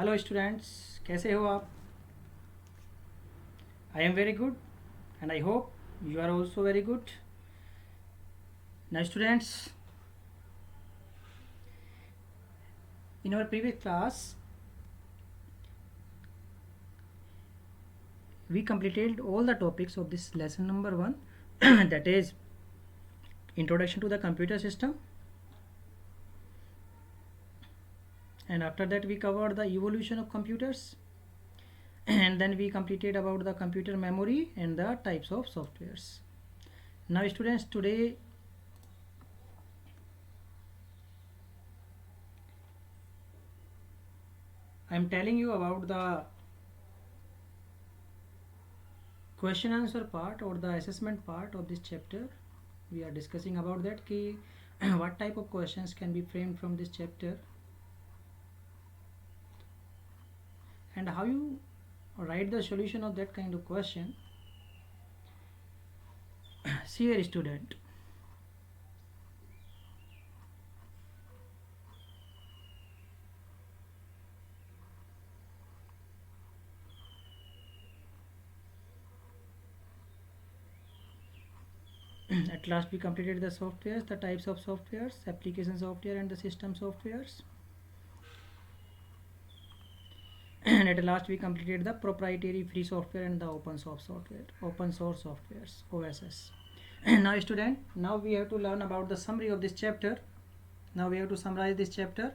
Hello students, कैसे हो आप? I am very good and I hope you are also very good. Now students, in our previous class we completed all the topics of this lesson number 1 that is introduction to the computer system, and after that we covered the evolution of computers, and then we completed about the computer memory and the types of softwares. Now students, today I am telling you about the question answer part or the assessment part of this chapter. We are discussing about that key what type of questions can be framed from this chapter and how you write the solution of that kind of question. See here student, at last we completed the softwares, the types of softwares, application software and the system softwares, and at last we completed the proprietary free software and the open source softwares, OSS. Now student, now we have to learn about the summary of this chapter. Now we have to summarize this chapter.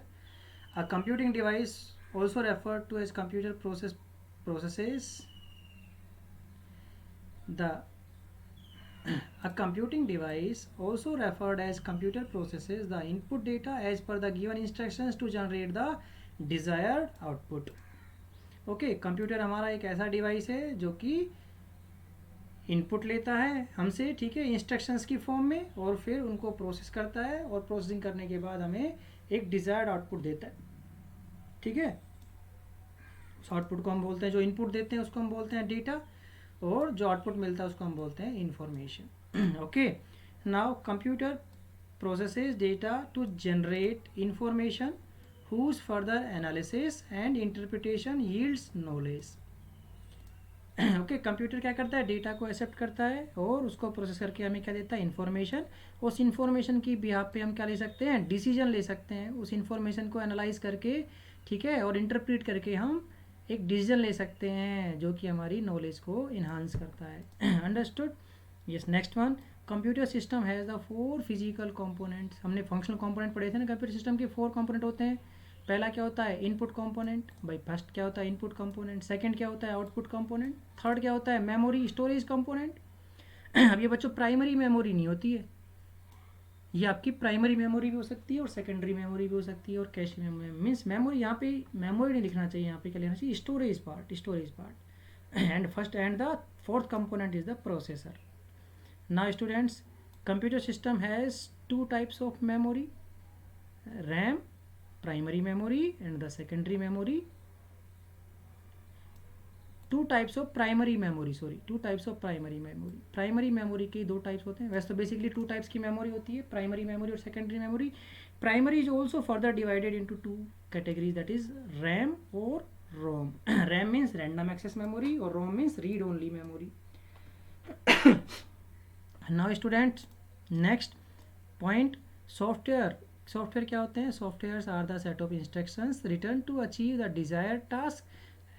A computing device, also referred to as computer processes the a computing device, also referred as computer, processes the input data as per the given instructions to generate the desired output. Okay, computer हमारा एक ऐसा device है जो कि input लेता है हमसे, ठीक है, इंस्ट्रक्शंस की फॉर्म में, और फिर उनको प्रोसेस करता है और प्रोसेसिंग करने के बाद हमें एक डिजायर्ड आउटपुट देता है. ठीक है, उस आउटपुट को हम बोलते हैं, जो इनपुट देते हैं उसको हम बोलते हैं डेटा, और जो आउटपुट मिलता है उसको हम बोलते हैं information. Okay, now computer processes data to generate information whose further analysis and interpretation yields knowledge. Okay, computer क्या करता है, डेटा को एक्सेप्ट करता है और उसको प्रोसेस करके हमें क्या देता है, इन्फॉर्मेशन. उस इन्फॉर्मेशन की बिहाफ पे हम क्या ले सकते हैं, डिसीजन ले सकते हैं. उस इन्फॉर्मेशन को एनालाइज करके, ठीक है, और इंटरप्रेट करके हम एक डिसीजन ले सकते हैं जो कि हमारी नॉलेज को इन्हांस करता है. Understood? Yes. Next one, computer system has the 4 physical components. हमने फंक्शनल कंपोनेंट पढ़े थे ना, कंप्यूटर सिस्टम के 4 कंपोनेंट होते हैं. पहला क्या होता है, इनपुट कंपोनेंट. भाई फर्स्ट क्या होता है, इनपुट कंपोनेंट. सेकंड क्या होता है, आउटपुट कंपोनेंट. थर्ड क्या होता है, मेमोरी स्टोरेज कंपोनेंट. अब ये बच्चों प्राइमरी मेमोरी नहीं होती है, ये आपकी प्राइमरी मेमोरी भी हो सकती है और सेकेंडरी मेमोरी भी हो सकती है और कैश मेमोरी. मीन्स मेमोरी, यहाँ पे मेमोरी नहीं लिखना चाहिए, यहाँ पे क्या लिखना चाहिए, storage part. And first and the fourth component is the processor. Now students, computer system has 2 types of memory, RAM primary memory and the secondary memory. Two types of primary memory. Primary memory के 2 types होते हैं. वैसे तो basically 2 types की memory होती है, primary memory और secondary memory. Primary is also further divided into 2 categories, that is RAM और ROM. RAM means random access memory और ROM means read only memory. Now students, next point, software क्या होते हैं, softwares are the set of instructions written to achieve the desired task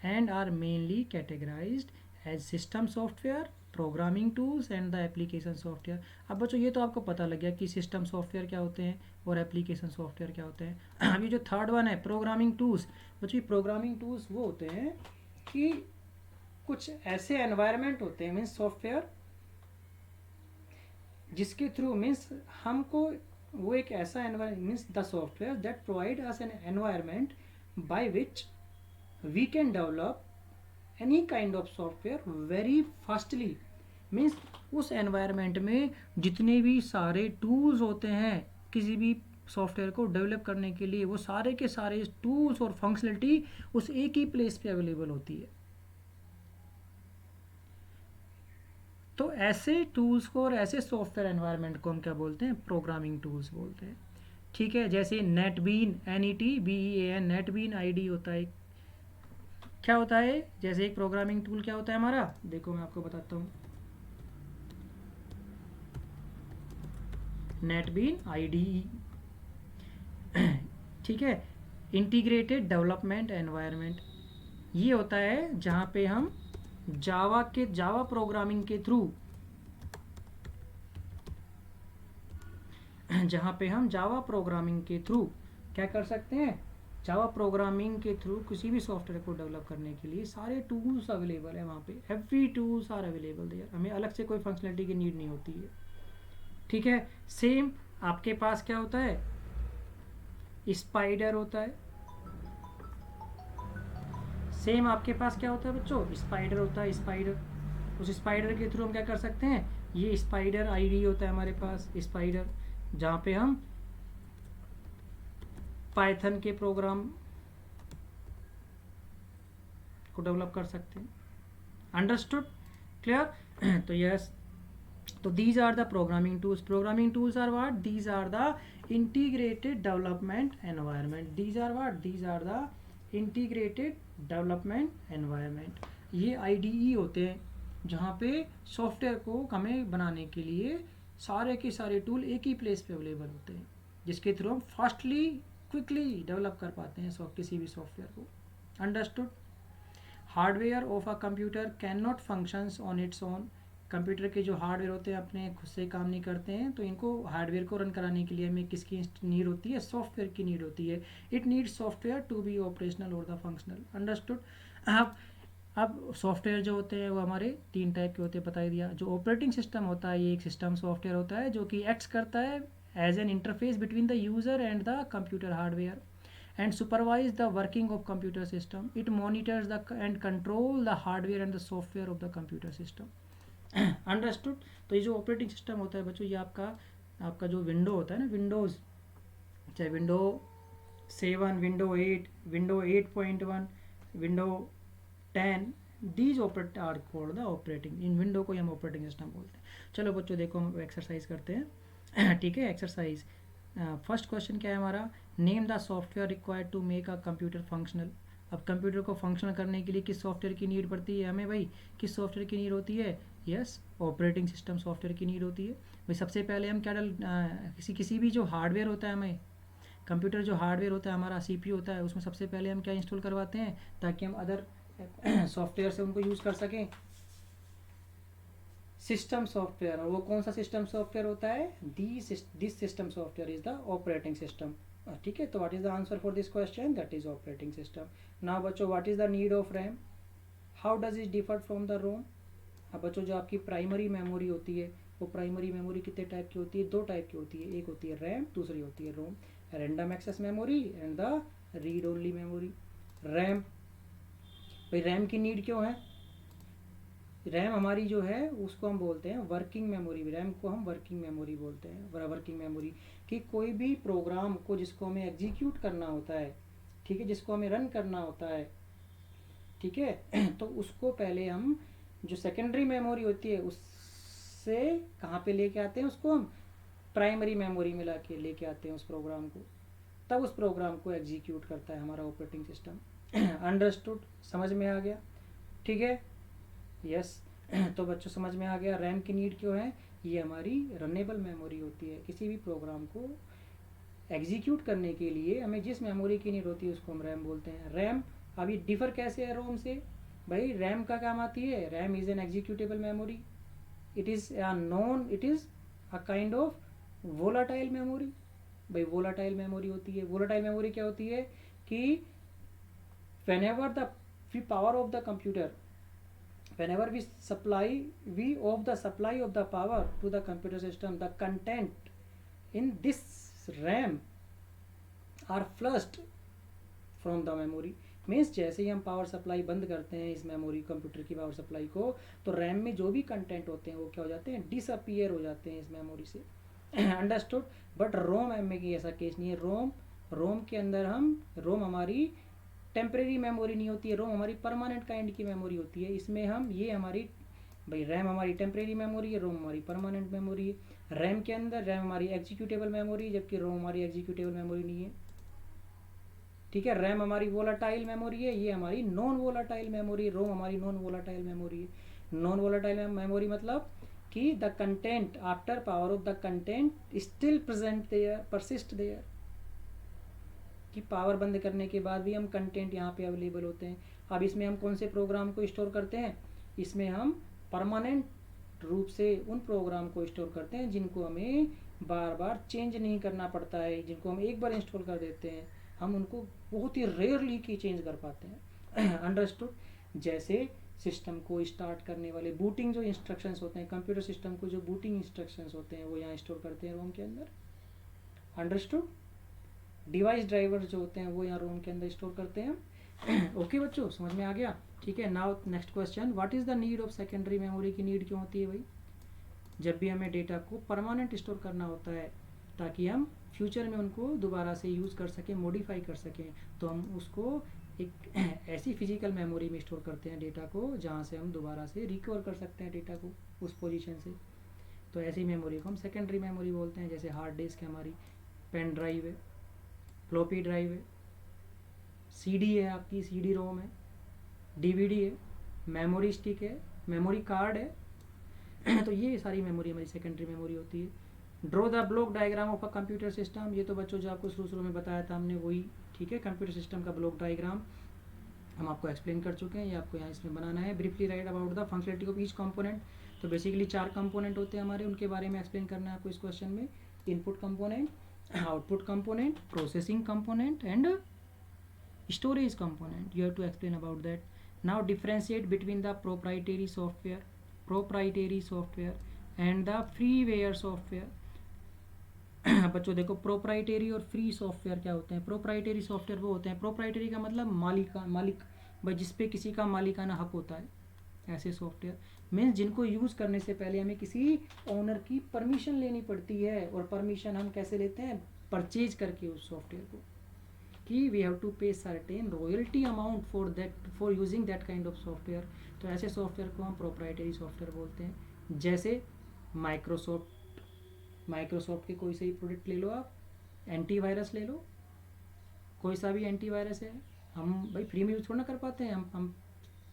and are mainly categorized as system software, programming tools and the application software. अब बच्चों ये तो आपको पता लग गया कि सिस्टम सॉफ्टवेयर क्या होते हैं और एप्लीकेशन सॉफ्टवेयर क्या होते हैं. अभी जो थर्ड वन है, प्रोग्रामिंग टूल्स. बच्चों प्रोग्रामिंग टूल्स वो होते हैं कि कुछ ऐसे एनवायरनमेंट होते हैं, मीन्स सॉफ्टवेयर, जिसके थ्रू मीन्स हमको वो एक ऐसा environment, means the software that provide us an environment by which we can develop any kind of software very fastly. Means उस एनवायरमेंट में जितने भी सारे टूल्स होते हैं किसी भी सॉफ्टवेयर को डेवलप करने के लिए, वो सारे के सारे टूल्स और फंक्शनलिटी उस एक ही प्लेस पे अवेलेबल होती है. तो ऐसे टूल्स को और ऐसे सॉफ्टवेयर एनवायरनमेंट को हम क्या बोलते हैं, प्रोग्रामिंग टूल्स बोलते हैं. ठीक है, जैसे नेटबीन, NETBEAN, नेटबीन आईडी होता है, क्या होता है, जैसे एक प्रोग्रामिंग टूल क्या होता है हमारा, देखो मैं आपको बताता हूँ, नेटबीन आईडीई, ठीक है, इंटीग्रेटेड डेवलपमेंट एनवायरनमेंट, ये होता है जहाँ पे हम जावा प्रोग्रामिंग के थ्रू जहाँ पे हम जावा प्रोग्रामिंग के थ्रू क्या कर सकते हैं, जावा प्रोग्रामिंग के थ्रू किसी भी सॉफ्टवेयर को डेवलप करने के लिए सारे टूल्स अवेलेबल है वहाँ पे, every tools are available there, हमें अलग से कोई फंक्शनलिटी की नीड नहीं होती है, ठीक है। सेम आपके पास क्या होता है, स्पाइडर होता है, सेम आपके पास क्या होता है बच्चों, स्पाइडर होता है, स्पाइडर, उस स्पाइडर के थ्रू हम क्या कर सकते हैं, ये स्पाइडर आईडी होता है हमारे पास, स्पाइडर, जहाँ पे हम पाइथन के प्रोग्राम को डेवलप कर सकते हैं, अंडरस्टूड, क्लियर। तो यस, तो these are the programming tools are what, these are the integrated development environment, these are what, these are the integrated development environment, ये IDE होते हैं जहाँ पे सॉफ्टवेयर को हमें बनाने के लिए सारे के सारे टूल एक ही प्लेस पे अवेलेबल होते हैं, जिसके थ्रू हम फास्टली क्विकली डेवलप कर पाते हैं किसी भी सॉफ्टवेयर को, understood. Hardware of a computer can not functions on its own, computer के जो हार्डवेयर होते हैं अपने खुद से काम नहीं करते हैं, तो इनको हार्डवेयर को रन कराने के लिए हमें किसकी नीड होती है, सॉफ्टवेयर की नीड होती है, it needs software to be operational और द फंक्शनल, अंडरस्टूड। अब सॉफ्टवेयर जो होते हैं वो हमारे तीन टाइप के होते हैं, बता ही दिया। जो ऑपरेटिंग सिस्टम होता है ये एक सिस्टम सॉफ्टवेयर होता है जो कि एक्ट्स करता है as an interface between the user and the computer hardware and supervise the working of computer system, it monitors the and control the hardware and the software of the computer system, understood. तो ये जो operating system होता है बच्चों, ये आपका जो window होता है ना, विंडोज़, चाहे window 7, window 8, window 8.1, window 10, these operate are called the operating, इन विंडो को हम ऑपरेटिंग सिस्टम बोलते हैं। चलो बच्चों देखो हम एक्सरसाइज करते हैं, ठीक है। एक्सरसाइज फर्स्ट क्वेश्चन क्या है हमारा, name the software required to make a computer functional. अब कंप्यूटर को फंक्शनल करने के लिए किस सॉफ्टवेयर की नीड पड़ती है हमें भाई, किस सॉफ्टवेयर की नीड होती है, यस, ऑपरेटिंग सिस्टम सॉफ्टवेयर की नीड होती है भाई। सबसे पहले हम क्या किसी भी जो हार्डवेयर होता है, हमें कंप्यूटर जो हार्डवेयर होता है हमारा सीपीयू होता है, उसमें सबसे पहले हम क्या इंस्टॉल करवाते हैं ताकि हम अदर सॉफ्टवेयर से उनको यूज़ कर सकें, सिस्टम सॉफ्टवेयर। और वो कौन सा सिस्टम सॉफ्टवेयर होता है, this system software is the operating system, ठीक है। तो what is the answer for this question, that is operating system. Now बच्चों what is the need of RAM, how does it differ from the ROM. अब बच्चों जो आपकी primary memory होती है, वो प्राइमरी मेमोरी कितने टाइप की होती है, दो टाइप की होती है, एक होती है रैम, दूसरी होती है ROM, random access memory and the read only memory. RAM, भाई रैम की नीड क्यों है, रैम हमारी जो है उसको हम बोलते हैं वर्किंग मेमोरी, रैम को हम वर्किंग मेमोरी बोलते हैं, वर्किंग मेमोरी कि कोई भी प्रोग्राम को जिसको हमें एग्जीक्यूट करना होता है, ठीक है, जिसको हमें रन करना होता है, ठीक है, तो उसको पहले हम जो सेकेंडरी मेमोरी होती है उससे कहाँ पे लेके आते हैं, उसको हम प्राइमरी मेमोरी में लाके लेके आते हैं उस प्रोग्राम को, तब उस प्रोग्राम को एग्जीक्यूट करता है हमारा ऑपरेटिंग सिस्टम, अंडरस्टूड, समझ में आ गया, ठीक है, यस। तो बच्चों समझ में आ गया रैम की नीड क्यों है, ये हमारी रनेबल मेमोरी होती है, किसी भी प्रोग्राम को एग्जीक्यूट करने के लिए हमें जिस मेमोरी की नीड होती है उसको हम रैम बोलते हैं। रैम अभी डिफर कैसे है रोम से, भाई रैम का काम आती है, RAM is an executable memory, it is it is a kind of volatile memory, भाई वोलाटाइल मेमोरी होती है। वोलाटाइल मेमोरी क्या होती है कि whenever the power of the computer, whenever we of the supply of the power to the computer system, the content in this RAM are flushed from the memory, means जैसे ही हम power supply बंद करते हैं इस memory computer की power supply को, तो RAM में जो भी कंटेंट होते हैं वो क्या हो जाते हैं, डिसअपियर हो जाते हैं इस मेमोरी से, अंडरस्टूड। बट रोम में की ऐसा केस नहीं है, रोम के अंदर रोम हमारी टेम्परेरी मेमोरी नहीं होती है, रोम हमारी परमानेंट काइंड की मेमोरी होती है। इसमें हम ये हमारी भाई रैम हमारी टेम्परेरी मेमोरी है, रोम हमारी परमानेंट मेमोरी है। रैम के अंदर रैम हमारी एग्जीक्यूटेबल मेमोरी, जबकि रोम हमारी एग्जीक्यूटेबल मेमोरी नहीं है, ठीक है, रैम हमारी वोलाटाइल मेमोरी है, ये हमारी नॉन वोलाटाइल मेमोरी, रोम हमारी नॉन वोलाटाइल मेमोरी है। नॉन वोलाटाइल मेमोरी मतलब कि the content after power off the content still present there, persist there, कि पावर बंद करने के बाद भी हम कंटेंट यहाँ पे अवेलेबल होते हैं। अब इसमें हम कौन से प्रोग्राम को स्टोर करते हैं, इसमें हम परमानेंट रूप से उन प्रोग्राम को स्टोर करते हैं जिनको हमें बार बार चेंज नहीं करना पड़ता है, जिनको हम एक बार इंस्टॉल कर देते हैं, हम उनको बहुत ही रेयरली की चेंज कर पाते हैं। अंडरस्टूड। जैसे सिस्टम को स्टार्ट करने वाले बूटिंग जो इंस्ट्रक्शंस होते हैं, कंप्यूटर सिस्टम को जो बूटिंग इंस्ट्रक्शंस होते हैं वो यहाँ स्टोर करते हैं रोम के अंदर। अंडरस्टूड। डिवाइस ड्राइवर जो होते हैं वो यहाँ रोम के अंदर स्टोर करते हैं। ओके बच्चों, समझ में आ गया? ठीक है। Now next question, what is the need of secondary memory की नीड क्यों होती है भाई? जब भी हमें डेटा को परमानेंट स्टोर करना होता है ताकि हम फ्यूचर में उनको दोबारा से यूज़ कर सकें, मॉडिफाई कर सकें, तो हम उसको एक ऐसी फिजिकल मेमोरी में स्टोर करते हैं डेटा को जहाँ से हम दोबारा से रिकवर कर सकते हैं डेटा को उस पोजीशन से। तो ऐसी मेमोरी को हम सेकेंडरी मेमोरी बोलते हैं। जैसे हार्ड डिस्क है हमारी, पेन ड्राइव है, फ्लॉपी ड्राइव है, सीडी है आपकी, सीडी रोम है, डीवीडी है, मेमोरी स्टिक है, मेमोरी कार्ड है। तो ये सारी मेमोरी हमारी सेकेंडरी मेमोरी होती है। Draw the block diagram of a computer system, ये तो बच्चों जो आपको शुरू में बताया था हमने वही, ठीक है। कंप्यूटर सिस्टम का ब्लॉक डायग्राम हम आपको एक्सप्लेन कर चुके हैं, ये आपको यहाँ इसमें बनाना है। Briefly right about the functionality of each component, तो बेसिकली 4 कंपोनेंट होते हैं हमारे, उनके बारे में एक्सप्लेन करना है आपको इस क्वेश्चन में। Input component, output component, processing component and storage component. You have to explain about that. Now differentiate between the proprietary software and the freeware software. बच्चों देखो, प्रोप्राइटरी और फ्री सॉफ्टवेयर क्या होते हैं? प्रोप्राइटरी सॉफ्टवेयर वो होते हैं, प्रोप्राइटरी का मतलब मालिक भाई जिस पे किसी का मालिकाना हक होता है, ऐसे सॉफ्टवेयर मीन्स जिनको यूज़ करने से पहले हमें किसी ओनर की परमिशन लेनी पड़ती है। और परमिशन हम कैसे लेते हैं? परचेज करके उस सॉफ्टवेयर को, कि वी हैव टू पे certain royalty amount for using that kind of software. तो ऐसे सॉफ्टवेयर को हम प्रोप्राइटरी सॉफ्टवेयर बोलते हैं। जैसे माइक्रोसॉफ्ट के कोई से ही प्रोडक्ट ले लो आप, एंटीवायरस ले लो, कोई सा भी एंटीवायरस है, हम भाई फ्री में यूज थोड़ा ना कर पाते हैं, हम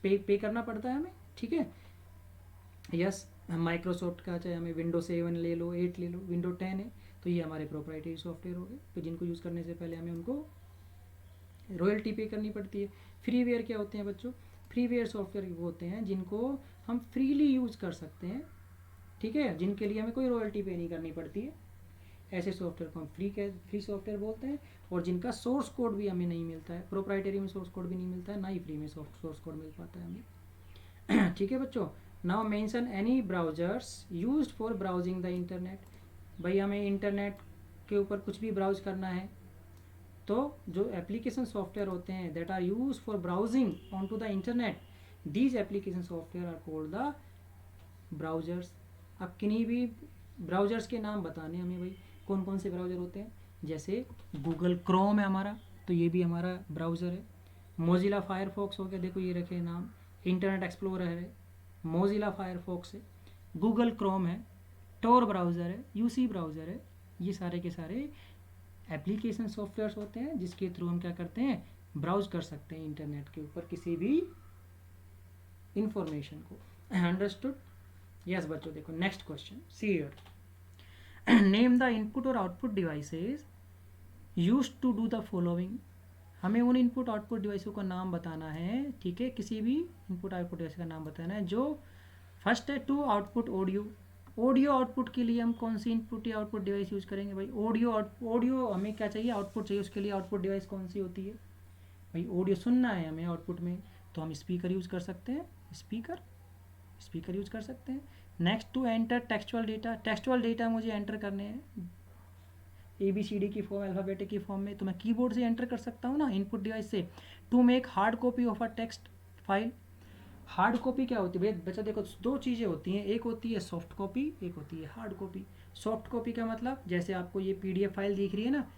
पे करना पड़ता है हमें, ठीक है। यस, माइक्रोसॉफ्ट का चाहे हमें विंडो 7 ले लो, 8 ले लो, विंडो 10 है, तो ये हमारे प्रोप्राइटरी सॉफ्टवेयर हो गए, तो जिनको यूज़ करने से पहले हमें उनको रॉयल्टी पे करनी पड़ती है। फ्रीवेयर क्या होते हैं बच्चों? फ्रीवेयर सॉफ्टवेयर वो होते हैं जिनको हम फ्रीली यूज़ कर सकते हैं, ठीक है, जिनके लिए हमें कोई रॉयल्टी पे नहीं करनी पड़ती है। ऐसे सॉफ्टवेयर को हम फ्री सॉफ्टवेयर बोलते हैं। और जिनका सोर्स कोड भी हमें नहीं मिलता है, प्रोप्राइटरी में सोर्स कोड भी नहीं मिलता है, ना ही फ्री में सोर्स कोड मिल पाता है हमें। ठीक है बच्चों। Now mention any browsers used for browsing the internet. भाई हमें इंटरनेट के ऊपर कुछ भी ब्राउज करना है, तो जो एप्लीकेशन सॉफ्टवेयर होते हैं that are use for browsing on to the internet, these application software are called the browsers. अब किन्हीं भी ब्राउजर्स के नाम बताने हमें भाई, कौन कौन से ब्राउजर होते हैं? जैसे गूगल क्रोम है हमारा, तो ये भी हमारा ब्राउज़र है। मोजिला फायरफॉक्स हो गया, देखो ये रखे नाम, इंटरनेट एक्सप्लोरर है, मोजिला फायरफॉक्स है, गूगल क्रोम है, टोर ब्राउज़र है, यूसी ब्राउज़र है। ये सारे के सारे एप्लीकेशन सॉफ्टवेयर्स होते हैं जिसके थ्रू हम क्या करते हैं? ब्राउज कर सकते हैं इंटरनेट के ऊपर किसी भी इंफॉर्मेशन को। अंडरस्टूड? यस बच्चों देखो next question, see here, name the input और output devices used to do the following. हमें उन इनपुट आउटपुट डिवाइसों का नाम बताना है, ठीक है, किसी भी इनपुट आउटपुट डिवाइस का नाम बताना है। जो फर्स्ट है to output audio. Audio output के लिए हम कौन सी इनपुट या आउटपुट डिवाइस यूज़ करेंगे भाई? ऑडियो हमें क्या चाहिए? आउटपुट चाहिए, उसके लिए आउटपुट डिवाइस कौन सी होती है भाई? ऑडियो सुनना है हमें आउटपुट में, तो हम स्पीकर यूज़ कर सकते हैं, स्पीकर यूज़ कर सकते हैं। Next to enter textual data. Textual data मुझे एंटर करने हैं ABCD की फॉर्म, अल्फ़ाबेटिक की फॉर्म में, तो मैं कीबोर्ड से एंटर कर सकता हूँ ना इनपुट डिवाइस से। To make hard copy of a text file. Hard copy क्या होती है भाई? बच्चा देखो, दो चीज़ें होती हैं, एक होती है सॉफ्ट कॉपी, एक होती है हार्ड कॉपी। सॉफ्ट कॉपी का मतलब जैसे आपको ये PDF फाइल दिख रही है ना,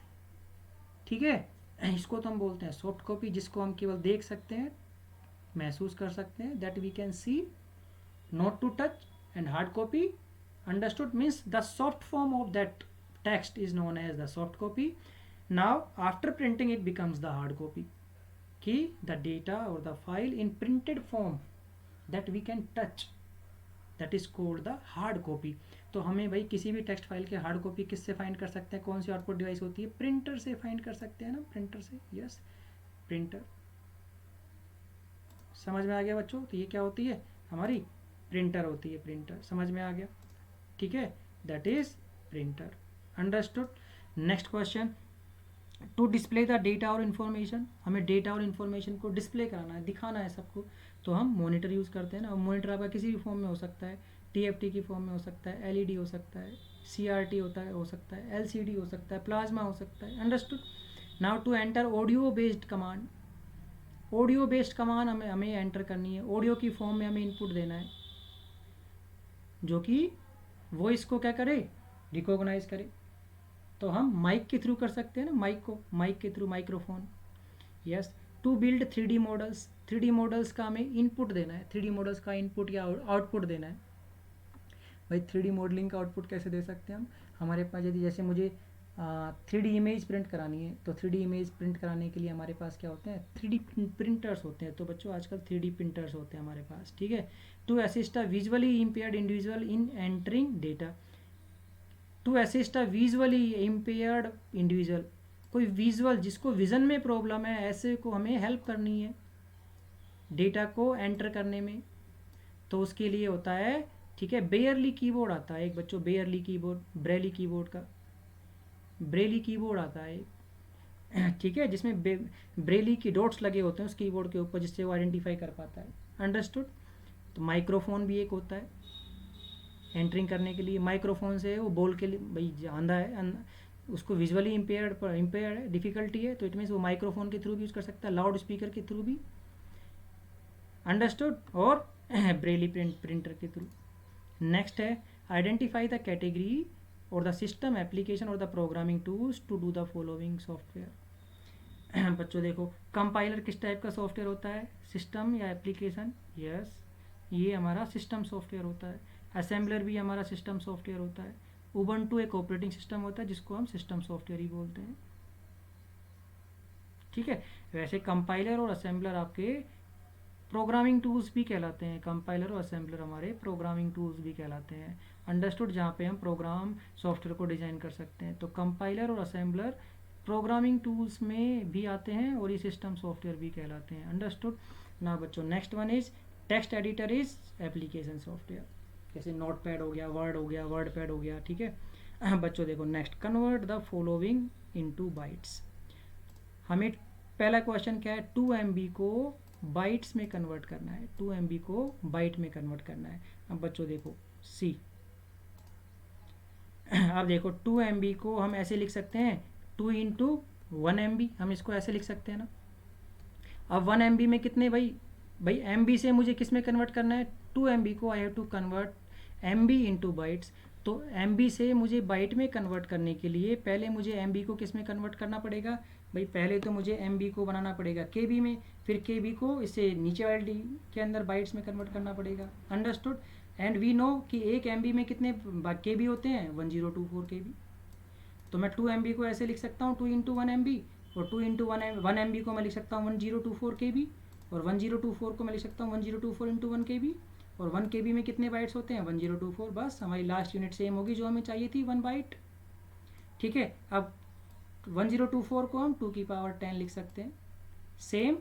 ठीक है, इसको तो हम बोलते हैं सॉफ्ट कॉपी, जिसको हम केवल देख सकते हैं, महसूस कर सकते हैं, that we can see, not to touch. And hard copy understood means the soft form of that text is known as the soft copy. Now after printing it becomes the hard copy, कि the data और the file in printed form that we can touch, that is called the hard copy. तो हमें भाई किसी भी text file के hard copy किससे find कर सकते हैं, कौन सी आउटपुट डिवाइस होती है, प्रिंटर से फाइंड कर सकते हैं ना, प्रिंटर से, यस प्रिंटर। समझ में आ गया बच्चों, तो ये क्या होती है हमारी प्रिंटर होती है, प्रिंटर, समझ में आ गया, ठीक है, that is printer, understood. Next question, to display the data और इन्फॉर्मेशन, हमें डेटा और इन्फॉर्मेशन को डिस्प्ले कराना है, दिखाना है सबको, तो हम मॉनिटर यूज़ करते हैं ना। और मॉनिटर आपका किसी भी फॉर्म में हो सकता है, टीएफटी की फॉर्म में हो सकता है, एलईडी हो सकता है, सीआरटी होता है, हो सकता है एलसीडी हो सकता है, प्लाज्मा हो सकता है, understood. Now to enter audio based command, audio based command हमें एंटर करनी है, ऑडियो की फॉर्म में हमें इनपुट देना है जो कि वॉइस को क्या करे, रिकॉग्नाइज करे। तो हम माइक के थ्रू कर सकते हैं ना, माइक को, माइक के through, microphone, yes. To build 3D models, 3D models का हमें इनपुट देना है, 3D मॉडल्स का इनपुट या आउटपुट देना है। भाई 3D मॉडलिंग का आउटपुट कैसे दे सकते हैं हम, हमारे पास यदि जैसे मुझे 3D इमेज प्रिंट करानी है, तो 3D इमेज प्रिंट कराने के लिए हमारे पास क्या होते हैं, 3D प्रिंटर्स होते हैं। तो बच्चों आजकल 3D प्रिंटर्स होते हैं हमारे पास, ठीक है। To assist a visually impaired individual in entering data, to assist a visually impaired individual, कोई विजुअल जिसको विजन में प्रॉब्लम है, ऐसे को हमें हेल्प करनी है डेटा को एंटर करने में, तो उसके लिए होता है, ठीक है, बेयरली कीबोर्ड आता है एक बच्चों, बेयरली कीबोर्ड, ब्रेली कीबोर्ड का, ब्रेली कीबोर्ड आता है, ठीक है, जिसमें ब्रेली की डॉट्स लगे होते हैं उस कीबोर्ड के ऊपर, जिससे वो आइडेंटिफाई कर पाता है, अंडरस्टूड। तो माइक्रोफोन भी एक होता है एंटरिंग करने के लिए, माइक्रोफोन से वो बोल के लिए, भाई अंधा है, उसको विजुअली इम्पेयर्ड डिफिकल्टी है, तो इट मीन्स वो माइक्रोफोन के थ्रू भी यूज़ कर सकता है, लाउड स्पीकर के थ्रू भी, अंडरस्टूड, और ब्रेली प्रिंटर के थ्रू। नेक्स्ट है आइडेंटिफाई द कैटेगरी और द सिस्टम एप्लीकेशन और the programming tools to do the following software. बच्चों देखो, कंपाइलर किस टाइप का सॉफ्टवेयर होता है, सिस्टम या एप्लीकेशन, यस, ये हमारा सिस्टम सॉफ्टवेयर होता है। असेंबलर भी हमारा सिस्टम सॉफ्टवेयर होता है। उबंटू एक ऑपरेटिंग सिस्टम होता है जिसको हम सिस्टम सॉफ्टवेयर ही बोलते हैं, ठीक है। वैसे कंपाइलर और असेंबलर आपके प्रोग्रामिंग टूल्स भी कहलाते हैं, कंपाइलर और असेंबलर हमारे प्रोग्रामिंग टूल्स भी कहलाते हैं, अंडरस्टूड, जहाँ पे हम प्रोग्राम सॉफ्टवेयर को डिज़ाइन कर सकते हैं। तो कंपाइलर और असेंबलर प्रोग्रामिंग टूल्स में भी आते हैं और ये सिस्टम सॉफ्टवेयर भी कहलाते हैं, अंडरस्टूड। ना बच्चों next one is text editor is application software, जैसे नोट पैड हो गया, वर्ड पैड हो गया, ठीक है। बच्चों देखो next, convert the following into bytes. हमें पहला क्वेश्चन क्या है, 2 MB को बाइट्स में कन्वर्ट करना है, 2 MB को बाइट में कन्वर्ट करना है। अब बच्चों देखो सी, अब देखो 2 MB को हम ऐसे लिख सकते हैं 2 इंटू 1 MB, हम इसको ऐसे लिख सकते हैं ना। अब 1 MB में कितने, भाई MB से मुझे किस में कन्वर्ट करना है, 2 MB को I have to convert MB into bytes. तो MB से मुझे बाइट में कन्वर्ट करने के लिए पहले मुझे MB को किस में कन्वर्ट करना पड़ेगा, भाई पहले तो मुझे MB को बनाना पड़ेगा KB में, फिर KB को इससे नीचे वाले के अंदर बाइट्स में कन्वर्ट करना पड़ेगा, अंडरस्टूड। एंड वी नो कि एक MB में कितने KB होते हैं, 1024 KB। तो मैं 2 MB को ऐसे लिख सकता हूँ 2 इंटू 1 MB, और 2 इंटू 1 MB को मैं लिख सकता हूँ 1024 KB, और 1024 को मैं लिख सकता हूँ 1024 इंटू 1 KB, और 1 KB में कितने बाइट्स होते हैं, 1024। बस हमारी लास्ट यूनिट सेम होगी जो हमें चाहिए थी, 1 बाइट, ठीक है। अब 1024 को हम 2 की पावर 10 लिख सकते हैं, सेम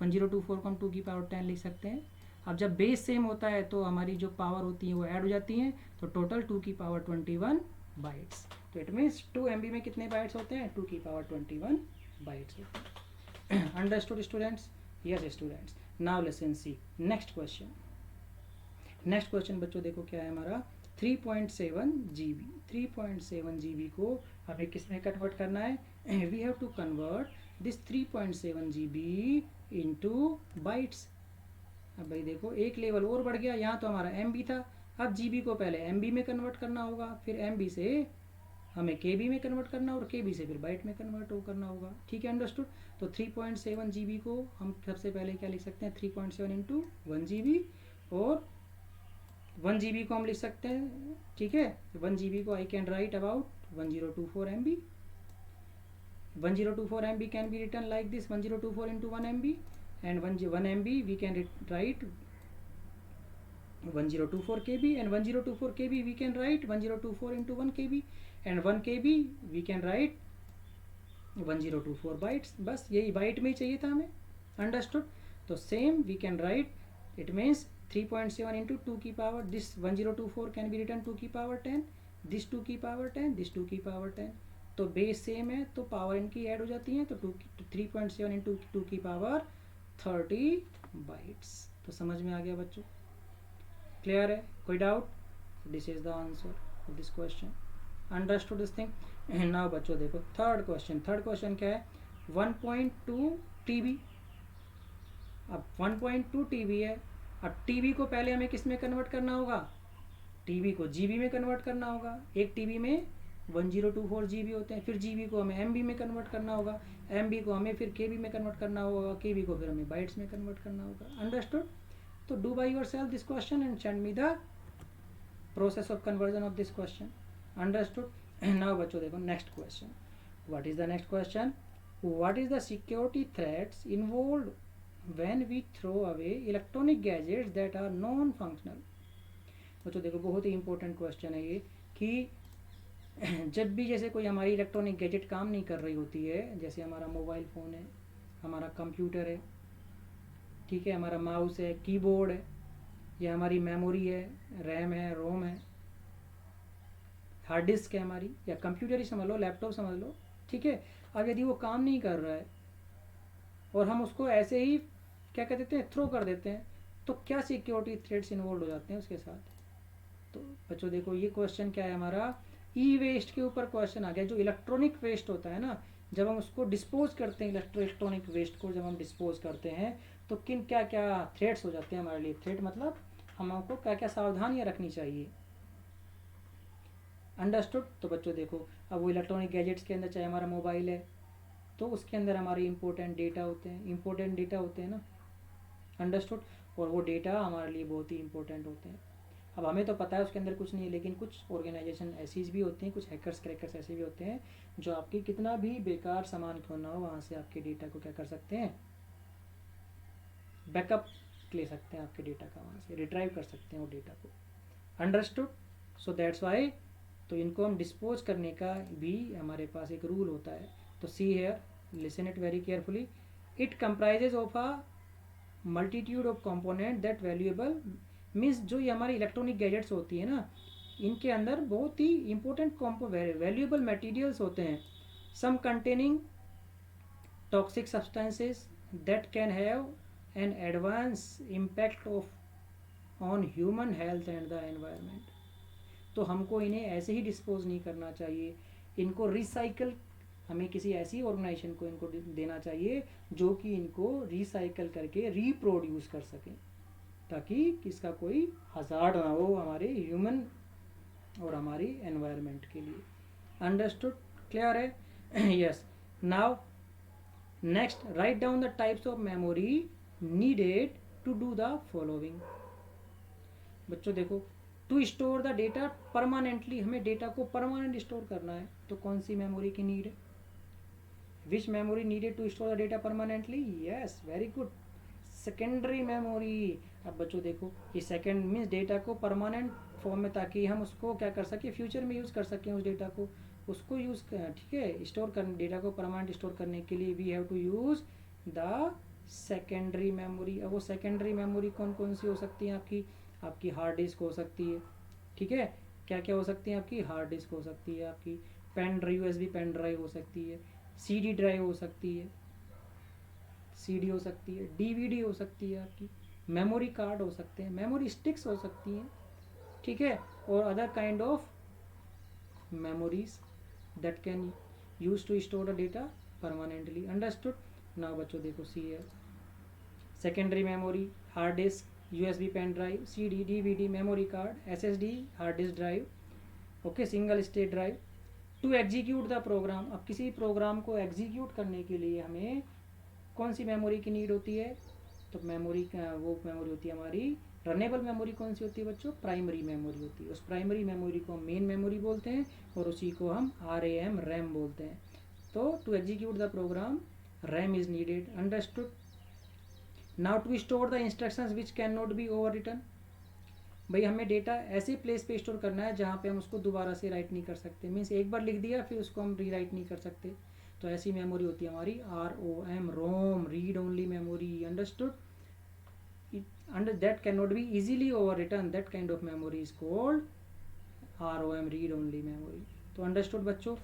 1024 को हम 2 की पावर 10 लिख सकते हैं। अब जब बेस सेम होता है तो हमारी जो पावर होती है वो ऐड हो जाती हैं, तो टोटल 2 की पावर 21 बाइट्स। तो इट मीन्स 2 MB में कितने बाइट्स होते हैं, 2 की पावर 21 बाइट्स होते हैं, understood students, yes students. Now lesson see next question. Next question बच्चों देखो क्या है हमारा, 3.7 GB, 3.7 GB को हमें किस में कन्वर्ट करना है, we have to convert this 3.7 GB into bytes. अब भाई देखो एक लेवल और बढ़ गया, यहाँ तो हमारा MB था, अब GB को पहले MB में कन्वर्ट करना होगा, फिर MB से हमें KB में कन्वर्ट करना और KB से फिर बाइट में कन्वर्ट करना होगा, ठीक है, अंडरस्टूड। तो 3.7 GB को हम सबसे पहले क्या लिख सकते हैं, 3.7 इंटू 1 GB, और 1 GB को हम लिख सकते हैं, ठीक है, 1 GB को I can write about 1024 MB, 1024 MB can be written like this, 1024 into 1 MB, and 1 MB we can write 1024 KB, and 1024 KB we can write 1024 into 1 KB, and 1 KB we can write 1024 bytes. बस यही bite में ही चाहिए था हमें, understood. तो same we can write, it means 3.7 into 2 की power, this 1024 can be return 2 की power 10, this 2 की पावर 10, दिस 2 की पावर 10. तो बेस सेम है तो पावर इनकी ऐड हो जाती है, तो 3.7 into 2 की पावर 30 बाइट्स. तो समझ में आ गया बच्चों, क्लियर है, कोई doubt? This is the answer of this question, understood this thing. Now बच्चों देखो थर्ड क्वेश्चन क्या है, 1.2 TB. अब 1.2 TB है. अब TB को पहले हमें किस में कन्वर्ट करना होगा, TB को GB में कन्वर्ट करना होगा. एक TB में 1024 GB होते हैं. फिर GB को हमें MB में कन्वर्ट करना होगा, MB को हमें फिर KB में कन्वर्ट करना होगा, KB को फिर हमें बाइट्स में कन्वर्ट करना होगा. अंडरस्टूड. तो do by yourself this question and send me the process of conversion of this question. Understood. Now बच्चों देखो next question. What is the next question? What is the security threats involved when we throw away electronic gadgets that are non functional. बच्चों देखो बहुत ही important question है ये, कि जब भी जैसे कोई हमारी इलेक्ट्रॉनिक गैजेट काम नहीं कर रही होती है, जैसे हमारा मोबाइल फ़ोन है, हमारा कंप्यूटर है, ठीक है, हमारा माउस है, कीबोर्ड है, या हमारी मेमोरी है, रैम है, रोम है, हार्ड डिस्क है हमारी, या कंप्यूटर ही समझ लो, लैपटॉप समझ लो, ठीक है. अब यदि वो काम नहीं कर रहा है और हम उसको ऐसे ही क्या कह देते हैं, थ्रो कर देते हैं, तो क्या सिक्योरिटी थ्रेट्स इन्वॉल्व हो जाते हैं उसके साथ. तो बच्चों देखो ये क्वेश्चन क्या है हमारा, ई वेस्ट के ऊपर क्वेश्चन आ गया. जो इलेक्ट्रॉनिक वेस्ट होता है ना, जब हम उसको डिस्पोज करते हैं, इलेक्ट्रॉनिक वेस्ट को जब हम डिस्पोज करते हैं, तो किन क्या क्या थ्रेट्स हो जाते हैं हमारे लिए. थ्रेट मतलब हमको क्या क्या सावधानियां रखनी चाहिए. अंडरस्टूड. तो बच्चों देखो अब वो इलेक्ट्रॉनिक गैजेट्स के अंदर, चाहे हमारा मोबाइल है तो उसके अंदर हमारे इंपॉर्टेंट डेटा होते हैं ना, अंडरस्टूड. और वो डेटा हमारे लिए बहुत ही इंपॉर्टेंट होते हैं. अब हमें तो पता है उसके अंदर कुछ नहीं है, लेकिन कुछ ऑर्गेनाइजेशन ऐसी भी होती हैं, कुछ हैकर्स क्रैकर्स ऐसे भी होते हैं जो आपकी कितना भी बेकार सामान क्यों ना हो, वहाँ से आपके डेटा को क्या कर सकते हैं, बैकअप ले सकते हैं आपके डेटा का, वहाँ से रिट्राइव कर सकते हैं वो डेटा को. अंडरस्टूड. सो दैट्स वाई, तो इनको हम डिस्पोज करने का भी हमारे पास एक रूल होता है. तो see here, listen it very carefully. It comprises of a multitude of component that valuable, means जो ये हमारी इलेक्ट्रॉनिक गैजेट्स होती है ना, इनके अंदर बहुत ही इंपॉर्टेंट वैल्यूएबल मटेरियल्स होते हैं. Some containing toxic substances that can have an advance impact of on human health and the environment. तो हमको इन्हें ऐसे ही डिस्पोज नहीं करना चाहिए, इनको रिसाइकल, हमें किसी ऐसी ऑर्गेनाइजेशन को इनको देना चाहिए जो कि इनको रिसाइकल करके रीप्रोड्यूस कर सके, ताकि किसका कोई हजार्ड ना हो हमारे ह्यूमन और हमारी एनवायरनमेंट के लिए. अंडरस्टूड, क्लियर है? Yes. Now next, write down the types of memory needed to do the following. बच्चों देखो, to store the data permanently, हमें डेटा को परमानेंट स्टोर करना है, तो कौन सी मेमोरी की नीड है? Which memory needed to store the data permanently? Yes, very good, secondary memory. अब बच्चों देखो, ये सेकेंड मीन्स डेटा को परमानेंट फॉर्म में, ताकि हम उसको क्या कर सकें, फ्यूचर में यूज़ कर सकें उस डेटा को, उसको यूज़, ठीक है, स्टोर करने, डेटा को परमानेंट स्टोर करने के लिए we have to use the secondary memory. अब वो सेकेंडरी मेमोरी कौन कौन सी हो सकती है आपकी हार्ड डिस्क हो सकती है, ठीक है, क्या क्या हो सकती है आपकी, हार्ड डिस्क हो सकती है, आपकी pen drive, USB pen drive हो सकती है, CD ड्राइव हो सकती है, CD हो सकती है, DVD हो सकती है, आपकी मेमोरी कार्ड हो सकते हैं, मेमोरी स्टिक्स हो सकती हैं, ठीक है, और other kind of memories that can use to store the data permanently. Understood. Now बच्चों देखो, सी है secondary memory, hard disk, USB pen drive, CD, DVD, memory card, SSD, hard disk drive, okay, single state drive. To execute the program, अब किसी programme को execute करने के लिए हमें कौन सी मेमोरी की नीड होती है? तो मेमोरी, वो मेमोरी होती है हमारी रनेबल मेमोरी. कौन सी होती है बच्चों? प्राइमरी मेमोरी होती है. उस प्राइमरी मेमोरी को हम मेन मेमोरी बोलते हैं, और उसी को हम RAM बोलते हैं. तो to execute the program RAM is needed. Understood? Now to store the instructions which cannot be overwritten. भाई हमें डेटा ऐसे प्लेस पे स्टोर करना है जहाँ पे हम उसको दोबारा से राइट नहीं कर सकते, मीन्स एक बार लिख दिया फिर उसको हम रीराइट नहीं कर सकते, तो ऐसी मेमोरी होती है हमारी ROM, ROM, read only memory. Understood? Under that can not be easily over return, that kind of memory is called ROM, read only memory. तो अंडरस्टूड बच्चों?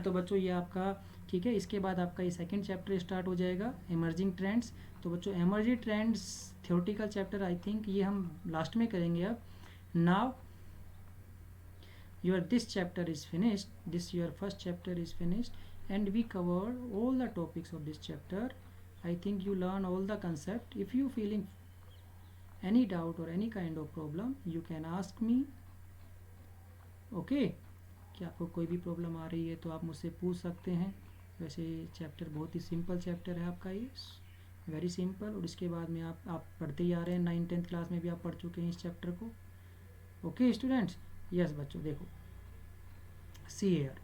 तो बच्चों ये आपका ठीक है. इसके बाद आपका ये सेकंड चैप्टर स्टार्ट हो जाएगा, इमर्जिंग ट्रेंड्स. तो बच्चों emerging trends theoretical chapter I think ये हम लास्ट में करेंगे. अब now your this chapter is finished, this your first chapter is finished, and we covered all the topics of this chapter. I think you learn all the concept. If you feeling any doubt or any kind of problem, you can ask me. Okay? कि आपको कोई भी problem आ रही है तो आप मुझसे पूछ सकते हैं. वैसे चैप्टर बहुत ही सिंपल चैप्टर है आपका ये, वेरी सिंपल. और इसके बाद में आप पढ़ते ही आ रहे हैं, 9th-10th क्लास में भी आप पढ़ चुके हैं इस चैप्टर को. Okay students? यस बच्चों देखो, see here.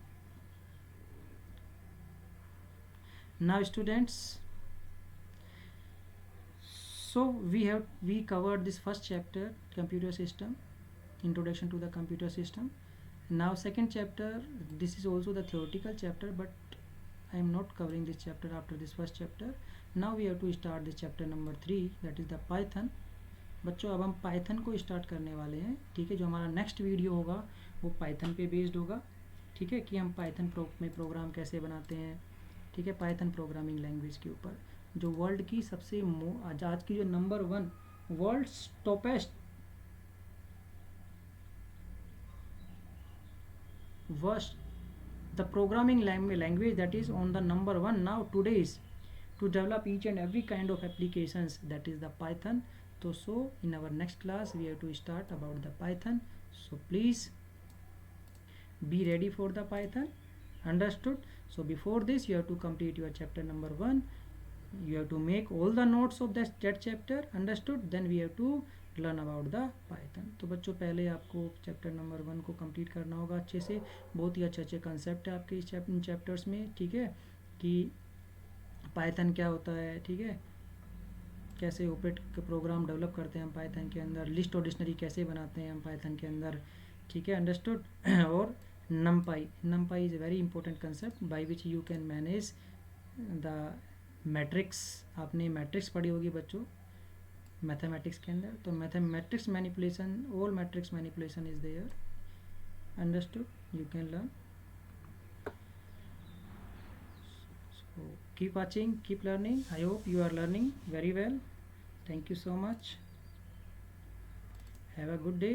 Now students, so we covered this first chapter, computer system, introduction to the computer system. Now second chapter, this is also the theoretical chapter, but I am not covering this chapter after this first chapter. Now we have to start this chapter number 3, that is the Python. बच्चों अब हम Python को start करने वाले हैं. ठीक है, जो हमारा नेक्स्ट वीडियो होगा वो पाइथन पे बेस्ड होगा. ठीक है, कि हम पाइथन में प्रोग्राम कैसे बनाते हैं. ठीक है, पाइथन प्रोग्रामिंग लैंग्वेज के ऊपर, जो वर्ल्ड की सबसे आज की जो number 1 world toppest worst the programming language that is on the number 1 now today's to develop each and every kind of applications, that is the Python. So in our next class we have to start about the Python. So please be ready for the Python. Understood? So before this you have to complete your chapter number 1. You have to make all the notes of that chapter. Understood? Then we have to learn about the Python. तो बच्चों पहले आपको chapter number 1 को complete करना होगा अच्छे से. बहुत ही अच्छे कंसेप्ट है आपके इस चैप्टर्स में. ठीक है, कि पाइथन क्या होता है. ठीक है, कैसे ऑपरेट प्रोग्राम डेवलप करते हैं हम पाइथन के अंदर, लिस्ट और डिक्शनरी कैसे बनाते हैं हम पाइथन के अंदर. ठीक है, अंडरस्टूड? और NumPy is a very important concept by which you can manage the matrix. आपने मैट्रिक्स पढ़ी होगी बच्चों मैथमेटिक्स के अंदर. तो mathematics manipulation, all matrix manipulation is there. Understood? You can learn. Keep watching, keep learning. I hope you are learning very well. Thank you so much. Have a good day.